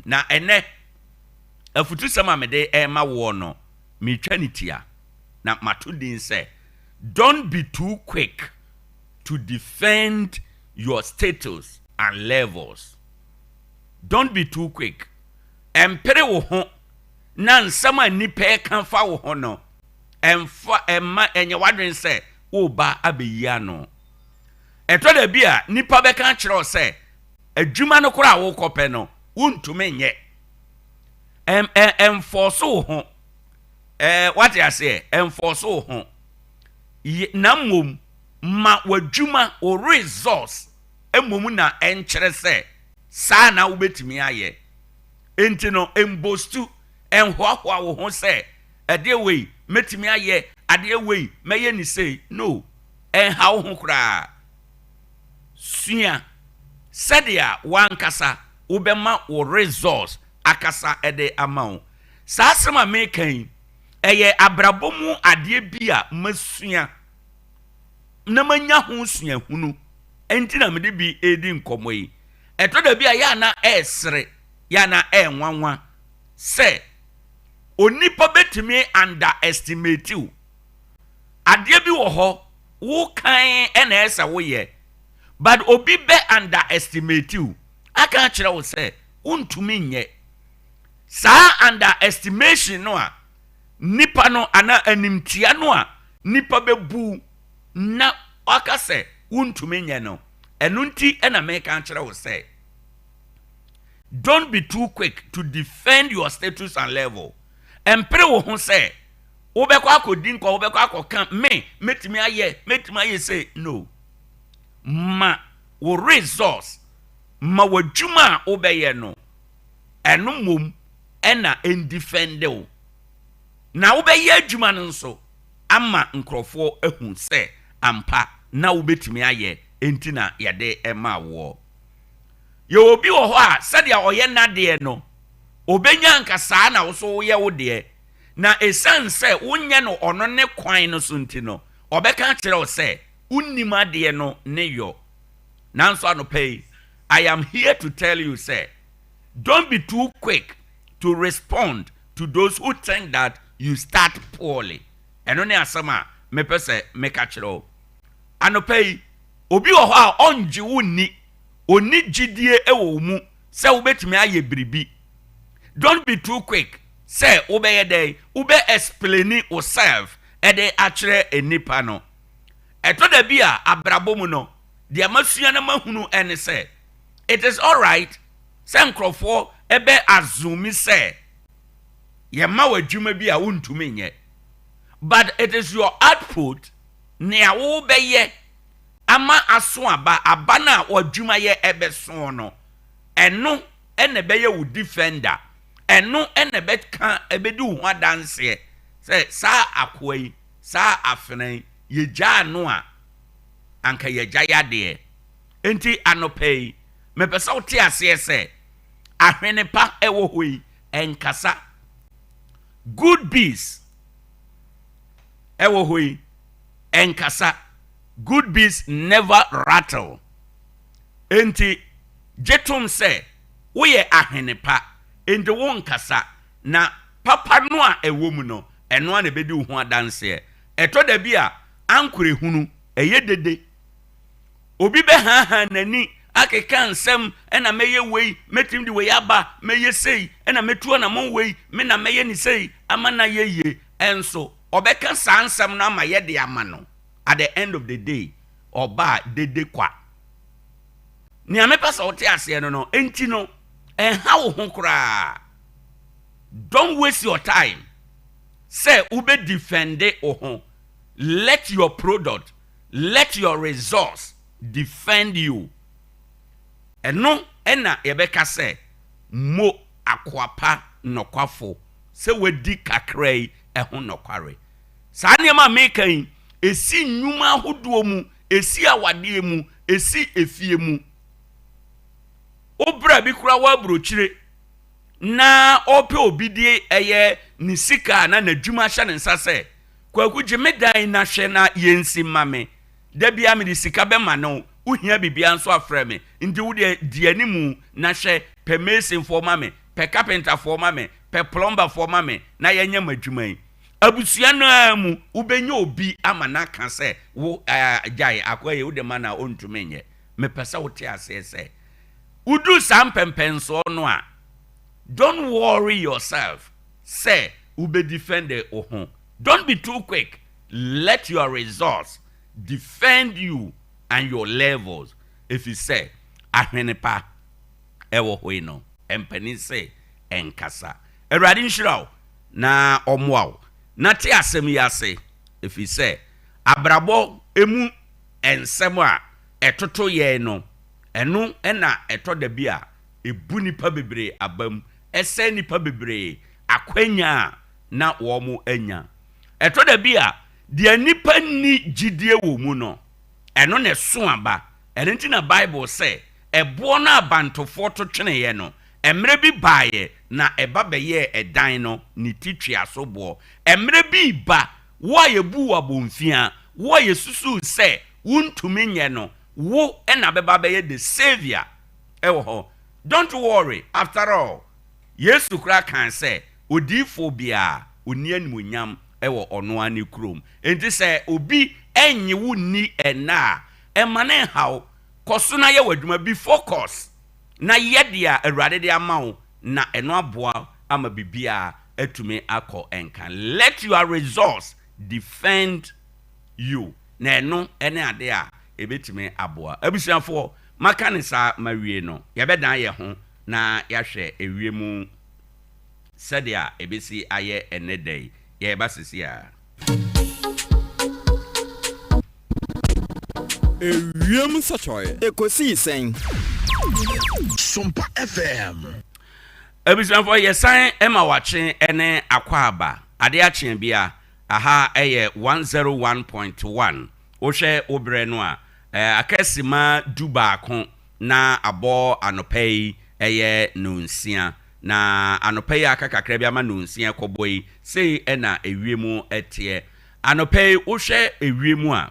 na ene afutu sama mede ema wo no me twanitia na matudin say don't be too quick to defend your status and levels. Don't be too quick. Empere wo ho na nsama nipa kan fa wo ho no emfa emma enye wadwen say wo ba abeyi ano. Eto da bia nipa be kan kire o say adwuma no kora wo kope no wontume nye. Enforce wo ho. What I say? Enforce wo ho. Na mom ma wadwuma o resource emom na enkere say sa na wo betimi aye. Enti no embostu enhoahoa wo ho say ade wei metimi aye ade wei meye ni say no enha wo ho kra sua sadia wankasa wo bema wo resource akasa ede amount sa asema mekan eye abrabomu ade bia masua na manya ho sua hunu enti na mede bi edi nkomo yi eto da bia ya na esre ya na enwanwa se onipa betimi underestimate you ade bi wo ho wo kan ena esa wo ye but obi be underestimate you aka kire wo se untumi nye sa underestimation no a nipa no ana animtia no a nipa bebu na aka se untumi nye no enunti ena me kan kire wo se don't be too quick to defend your status and level. Empire wo ho say wobekwa akodi nko wobekwa akoka metimi aye say no. Ma wo resource ma wadwuma obeye no eno mom ena endefend wo. Na wobeye adwuma no nso ama nkrofo ehun say ampa na wobetimi aye enti na yade ema wo. Yo obi wo ho a sadia oye nade no obenya nkasa na wo so ye wo de na esan se wonye no ono ne kwan no so nti no obeka kire wo se unnima de no ne yo nanso anopai I am here to tell you say don't be too quick to respond to those who think that you start poorly. Eno ne asama me pese me ka kire wo anopai obi wo ho a onji wonni oni gidie ewo mu se wobetimi aye biribi. Don't be too quick. Say obey day, ube explain yourself ede akire enipa no. Eto da bia abrabomu no, dia masua na mahunu ene say it is all right. Say nkrofo ebe azumi say ye ma wadwuma bia wontumi nye. But it is your output na wo be ye ama aso aba na wadwuma ye ebe so no. Eno ene be ye wo defender. Eno ene betka ebedi wo adanse se sa akwai sa afenan yeja no a anka yeja yade enti anopei mepesa wote ase se ahwene pa ewo hoi enkasa good bees ewo hoi enkasa good bees never rattle enti jetum se wo ye ahwene pa ende won kasa na papa no a ewo no eno a na bedi wo ho adanse eto da bi a ankure hunu eye dede obi be ha nani akeka nsem ena meye wei metim di wei aba meye sei ena metuo na mon wei me na meye ni sei ama na yeye enso obeka sa nsem no ama ye de ama no at the end of the day oba dede kwa ni amepasa wote ase no enti no how hunkra. Don't waste your time. Say ube defend oho. Let your product, let your resource defend you. Eno ena yebeka say mo akwapa nokwafo. Se wedi kakrai eho nokware. Sa nneema mekan esi nnwuma ahodo mu, esi awade mu, esi efie mu. Obra bi kura wa brochire na ope obidie eye ni sika na nadwuma hye ne nsase kwaku gyemedan na hwe na yensi mame da bia me di sika be ma no uhia bibia nso afre me ndi wo de animu na hwe permission for mame pe carpenter for mame pe plumber for mame na yenye madwuma yi abusua no mu ubenye obi ama na ka se wo agyae akoye wo de ma na ontumenye me pesa wo te ase se udu sam pempenso no a don't worry yourself say ube defend oho don't be too quick let your results defend you and your levels if you say ahwenepa ewo hoi no empani say enkasa erade nhyiraw na omwaw na te asem yase if you say abrabo emu ensem a etoto ye no eno na etoda bi a ebu nipa bebre abam ese nipa bebre akwanya na wo mu anya etoda bi a de nipa ni gidie wo mu no eno ne so aba eno nti na bible say ebo na abantofo to twene ye no emre bi baaye na eba beye edan no ni titwe asobo emre bi ba wo yebu wabomfia wo yesusu say wuntumi nye no wo ena beba beye the savior ewo ho don't worry after all yesu kra kan say odifo bia oni animonyam ewo ono ani krom enti say obi enye wo ni ena emane haw koso na ye wadwuma bi focus na yedia awurade de amawo na eno aboa ama bibia atumi akọ enkan let your results defend you na eno ene ade a ebetumi aboa abusuafo maka ne sa mawie no yebedan ye ho na yahwe ewiemu sadia ebesi aye enedai ye basisi a Ewiem sachoy ekosi sen Sompa FM abusuafo yesan ema wache ene Akwa Ade Akye Abia aha eye 101.1 ohwe obre no a akasima dubaako na abo anopai eye nonsia na anopai akakakra bi ama nonsia koboi sei ena ewiemu etie anopai ohwe ewiemu a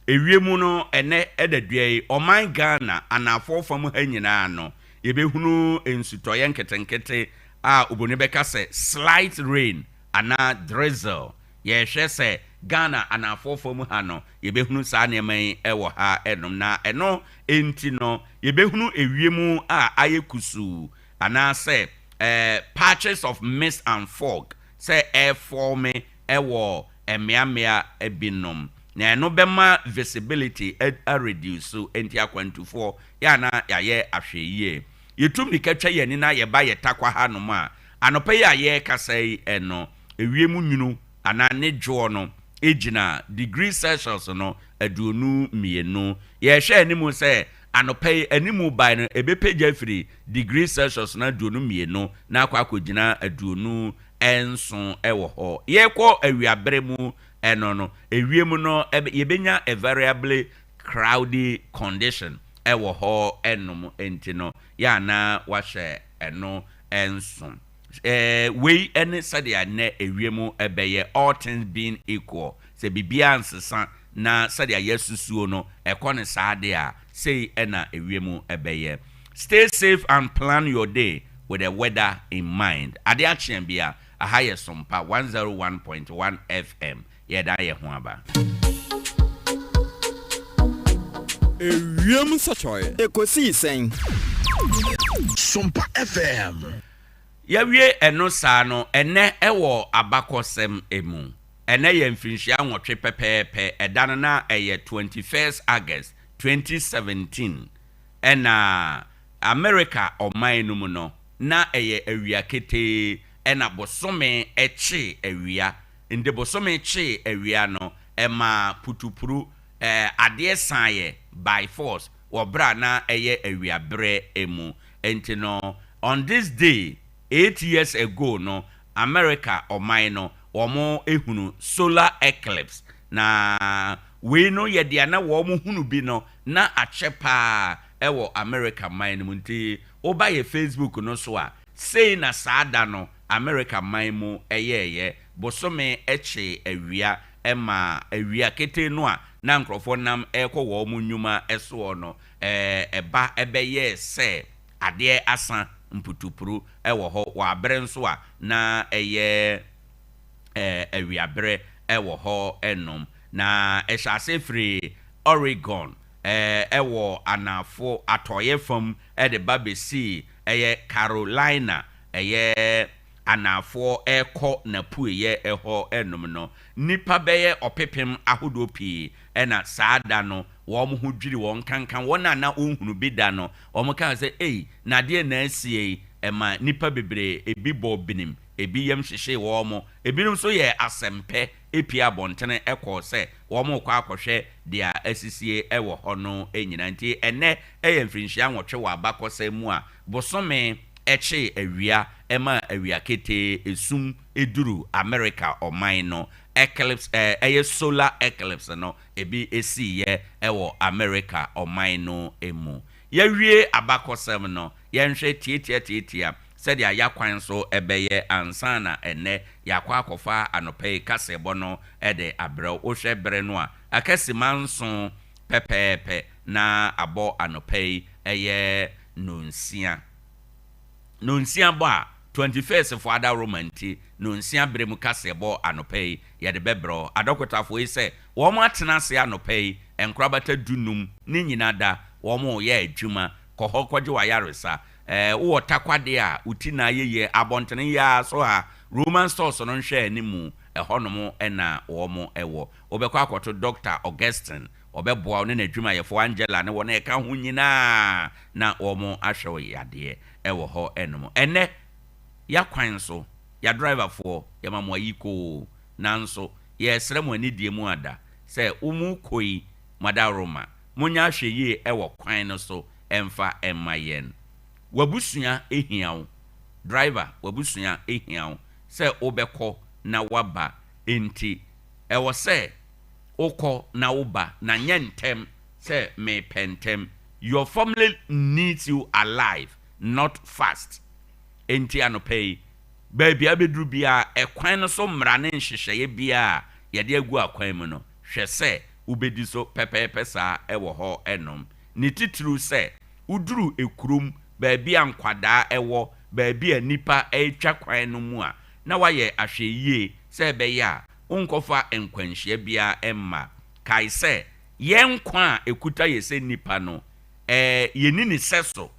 ewiemu no ene edadue oman Ghana anafo fam ha nyina no yebehunu ensutoye nketenkete a obone beka se slight rain ana drizzle yehwe se Ghana anafo fam ha no yebehunu sa ne man ewo ha enom na eno enti no yebehunu ewiemu a ayekusu ana se patches of mist and fog se air form ewo emiamia ebinom na eno bema visibility a reduce so enti akwantufor ya na yaye ahweye yetum nikatwa ye ni na ye ba ye takwa ha no ma anopa ya ye kasai eno ewiemu nwunu ana ne dwo no ejina degrees Celsius no aduonu mienu ye hwe animu se anopa animu by no ebepeja free degrees Celsius na aduonu mienu na akogina aduonu enso ewo ho ye kọ awiabere mu eno no ewiemu no yebenya a variably cloudy condition ewo ho enom enti no ya na wahwe eno enso we ene sadia na ewiemu ebeye all things being equal se bibia nsesa na sadia yesusuo no ekone saade a sei ena ewiemu ebeye stay safe and plan your day with the weather in mind. Ade Akye Abia aha ye Sompa 101.1 FM yeda ye ho aba Ewiem sachoy ekosi sen Sompa FM yawie eno sa no ene ewo abakosem emu ene ye mfinhia nwotwe pepepe edane na eye 21st August 2017 ena America oman no no na eye awia kete ena bosome echi awia inde bosome echi awia no ema putupuru ade sanye by force wobra na eye awia bre emu enti no on this day 8 years ago no America oman no womo ehunu solar eclipse na we no ye dia na womo hunu bi no na achepa ewo America man mu nti oba ye Facebook no so a sei na saada no America man mu eyeye bosome eche awia ema awia kete no a na nkrofo nam ekọ wo mu nnwuma eso no eba ebeye se ade asa mputupuru ɛwɔ hɔ wɔ abere nso a na ɛyɛ awiabere ɛwɔ hɔ ɛnom na ɛhyɛ ase firi Oregon ɛwɔ anafo atɔyɛ fam ɛde ba besi ɛyɛ Carolina ɛyɛ anafo ɛkɔ na pueyɛ ɛhɔ ɛnom no nipa bɛyɛ ɔpepem ahodoɔ pii ɛna saa da no wɔn ho dwiri wɔn kankan wɔn a na ohunu bi da no wɔn kan sɛ ei na adeɛ na asie ɛma nipa bebree ebi bɔ binim ebi yam hyehye wɔn ebinom nso yɛ asɛmpɛ epi abɔntene ɛkɔ sɛ wɔn kɔ akɔhwɛ deɛ asisie ɛwɔ hɔ no nyinaa nti ɛnɛ ɛyɛ mfirinhyia nwɔtwe wɔ abakɔsɛm mu a bosome ɛkye awia ɛma awia kete esum eduru America ɔman no eclipse ɛyɛ solar eclipse no ebi esi yɛ ɛwɔ America ɔman no emu yɛwie abakɔsɛm no yɛnhwɛ tietia sɛdeɛ yakwan so ɛbɛyɛ ansa na ɛnɛ yakɔ akɔfa anɔpɛ kasɛbɔ no ɛde abrɛw wohwɛ bere no a akɛsima nso pɛpɛɛpɛ na abɔ anɔpɛ ɛyɛ nonsia bɔ a 21st for ada romanti nonsia bere mu kasɛbɔ anɔpɛ yɛde bɛbrɛw adɔkotafo yi sɛ wɔn atena ase anɔpɛ nkorabata dunum ne nyina da wɔn yɛ adwuma kɔhɔ kɔgye wa yaresa wo takwade a uti na yeye abontene ya so a Roman stores no nhwe animu ɛhɔnom ɛna wɔn ɛwɔ obɛkɔ akɔto Dr. Augustine obɛboa ne n'adwuma yɛfo Angela ne wɔn ɛka ho nyinaa na wɔn ahwɛ wo yadeɛ ɛwɔ hɔ ɛnom ɛnɛ ya kwan so ya driver for ya mamwa yiko nanso yɛsrɛ mo ani die mu ada sɛ umu koi madaroma munya hwɛ yie ɛwɔ kwan no so ɛmfa ɛma yɛn wabusua ehiawo driver wabusua ehiawo sɛ obɛkɔ na waba enti ɛwɔ sɛ okɔ na woba na nyentem sɛ me pentem your family needs you alive not fast enti anopɛ baby abeduru bia ɛkwan no so mmara ne nhyehyɛe bia yɛde agu akwan mu no hwɛ sɛ ubedi so pɛpɛɛpɛ saa ɛwɔ hɔ ɛnom ne titiri sɛ uduru ekurum baabi ankwadaa ɛwɔ baabi a nipa ɛtwa kwan no mu a na wayɛ ahwɛ yie sɛ ɛbɛyɛ a unkɔfa nkwanhyia bia ɛmma kae sɛ yɛn kwa a ekuta yɛ sɛ nipa no yɛni ne sɛ so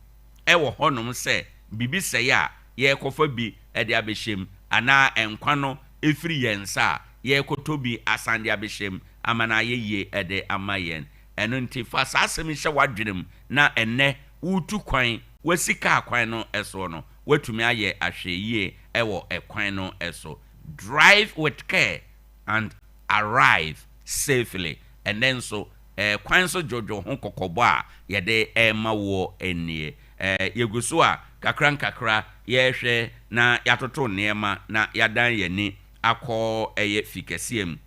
ɛwɔ hɔnom sɛ bibi sɛyɛ a yɛkɔfa bi ɛde abɛhyɛm anaa nkwa no efiri yɛn nsa a yɛkɔtɔ bi asande abɛhyɛm ama na yɛyie ɛde ama yɛn ɛno nti fa saa asɛm hyɛ wadwenem na ɛnɛ wotu kwan wasika kwan no ɛso no watumi ayɛ ahwɛ yie ɛwɔ ɛkwan no ɛso drive with care and arrive safely and then so kwan so jojo ho kokɔbɔ a yɛde ɛma wɔ ɛnie yɛgu so a kakra yɛhwɛ na yɛatoto nneɛma na yɛadan yɛni akɔ ɛyɛ fikɛsiem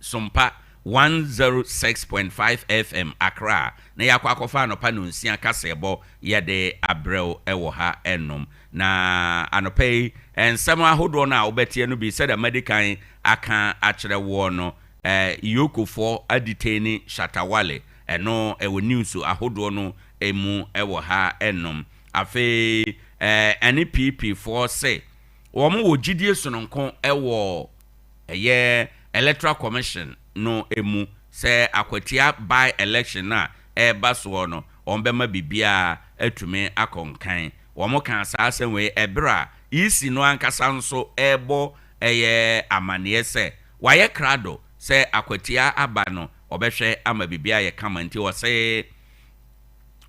Sompa 106.5 FM Accra na yakɔ akɔfa anɔpa no nsia kasɛbɔ yɛde abrɛw ɛwɔ ha ɛnom na anɔpa yi nsɛm ahodoɔ no a wobɛtie no bi sɛda medican aka akyerɛ wɔ no yokofoɔ aditeni Shatawale ɛno ɛwɔ news ahodoɔ no emu ɛwɔ ha ɛnom afei ɛne PP foɔ sɛ wɔn wɔ gyidie sononko ɛwɔ ɛyɛ Electoral Commission no emu sɛ akwatia by election na ɛba soɔ no wɔn bɛma bibia atumi akɔnkan wɔn kan saa asɛm wei ɛbra isi no ankasa nso ɛbɔ ɛyɛ amaneɛ sɛ wayɛ krado sɛ akwatia aba no ɔbɛhwɛ ama bibia yɛ kama nti wɔ sɛ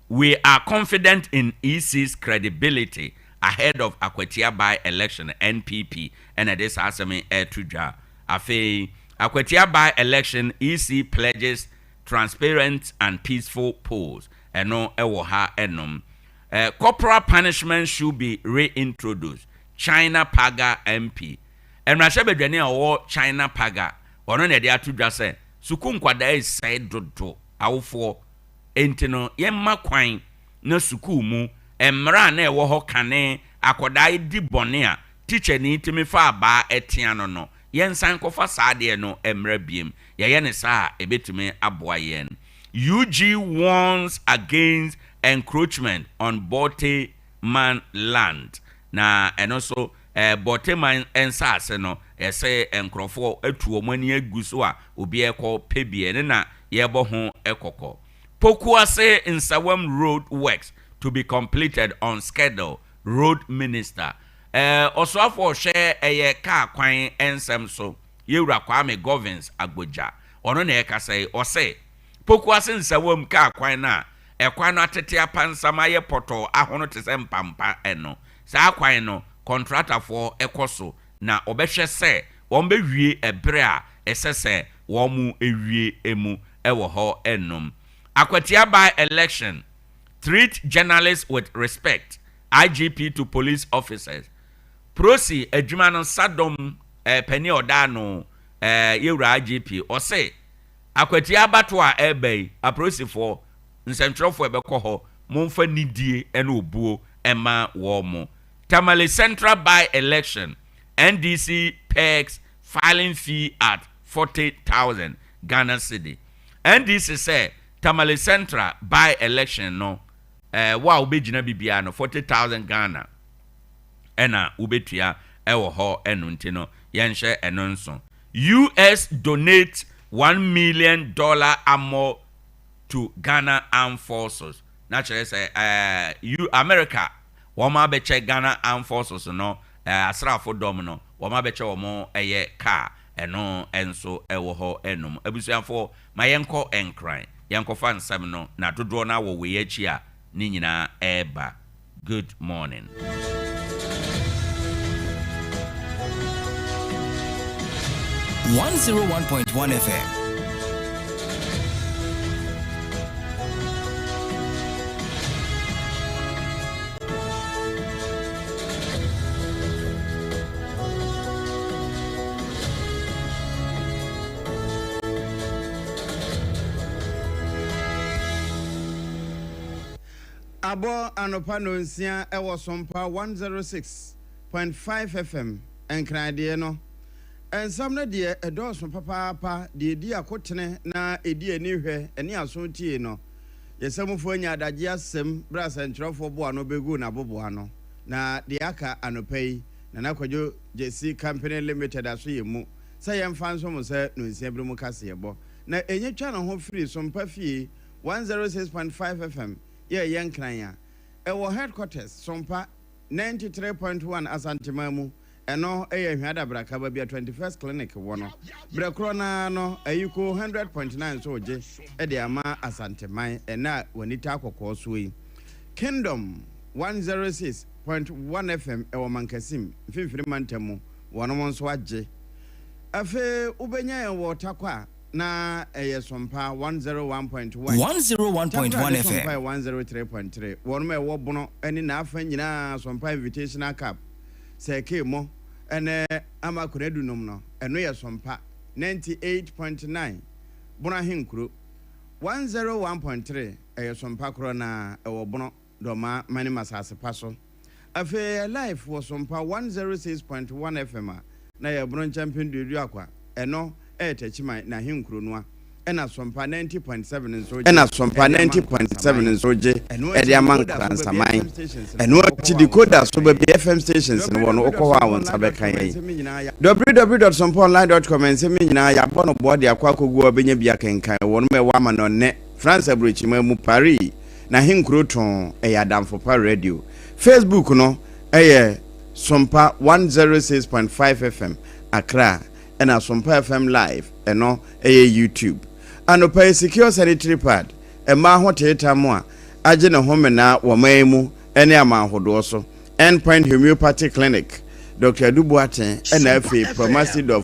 we are confident in EC's credibility ahead of akwatia by election NPP and this asɛm to dwa afei akwatia by election EC pledges transparent and peaceful polls ɛno ɛwɔ ha ɛnom corporal punishment should be reintroduced China Paga MP ɛmrahyɛ badwane a ɔwɔ China Paga ɔno na ɛde ato dwa sɛ suku nkwadaa ɛsɛe dodo awofoɔ enti no yɛmma kwan na suku mu mmara na ɛwɔ hɔ kane akwadaa di bɔne a teacher ni timi fa aba ɛtea no yɛnsan kɔfa saa deɛ no mmara biem yɛyɛ ne saa ebetumi aboa yɛn UG warns against encroachment on Bote man land na eno so boteman ensase no ese enkrofo atu omani agu so a obi ekọ pebie ne na yebo ho ekoko Pokuase Nsawam road works to be completed on schedule. Road Minister. Also for share a car kwan ensem so. Yewura Kwame Govins Agboja. Ono na eka say or say. Pokuase Nsawam car kwan na. Kwan no atete apansama ye poto ahono te se mpampa eno. Saa kwan no contractor for ekoso na obehwe se won bewie ebre a esese won mu ewie emu ewo ho enom. Akwati Abia election. Treat journalists with respect. IGP to police officers. Prosi Ejumano Sadom Penny Odano Yura IGP or say Akwati Abia to a ebe a prosi for Ncentral for Ebekoho Monfa Nidie and Ubu Emma Womo. Tamale Central by election. NDC pegs filing fee at 40,000 Ghana cedi. NDC say Tamale Central by election no wa ubejina bibia no 40,000 Ghana ena ubetua ewo ho eno ntino yenhye eno nso. US donate $1 million ammo to Ghana Armed Forces. Naturally say America woma beche Ghana Armed Forces no asrafo dom no woma beche womo eye car eno enso ewo ho enum abusuafo mayenko enkran yankofa nsam no na dodo na wo we achi a ni nyina eba. Good morning. .1 FM. Abo anopa no nsia ewo Sompa 106.5 FM enkrade no ensam na de edoso papa de edi akotene na edi anihwe ene aso tie no yesamfo anya adage asem brasa ntrofo bo no begu na bobo ano na de aka anopai na nakwadwo JC Company Limited aso yemu say yemfa nso mo say no nsia bre mu kase yebo na enye twa no ho free Sompa fie 106.5 FM ye yenkranya ewo headquarters Sompa 93.1 Asantimamu eno eye hwada braka ba bia 21st clinic wono brekro na no ayiko 100.9 so je e de ama Asantiman ena wanita akoko so yi Kingdom 106.1 FM ewo Mankasim mfimfiri mantamu wono mo nso age afe ubenya ewo Tarkwa na Sompa 101.1 101.1 FM 103.3 wono me wo bono eni na afa nyina Sompa invitational cup seke mo ene ama kuredu nom no eno ye Sompa 98.9 bono henkuro 101.3 Sompa kro na ewo bono doma mani masase paso afe live wo Sompa 106.1 FM na ye bono champion du akwa eno etachima na henkuro noa ena Sompa 90.7 nsoje ena Sompa 90.7 nsoje ede amankra nsaman eno ti decoder so be FM stations no wono okwa wa won sabe kan yi www.somponline.com ensemi nyina ya bono board akwa kogu obenya bia kenkan wono me wa ma no ne France abrochi ma mu Paris na henkuro ton adamfo pa radio Facebook no Sompa 106.5 FM Accra ena Sompa FM live eno YouTube anopa secure sanitary pad ema ho teta mo a age ne home na wo maimu ene amahodo so endpoint homeopathy clinic Dr. Dubuaten ena afi pharmacy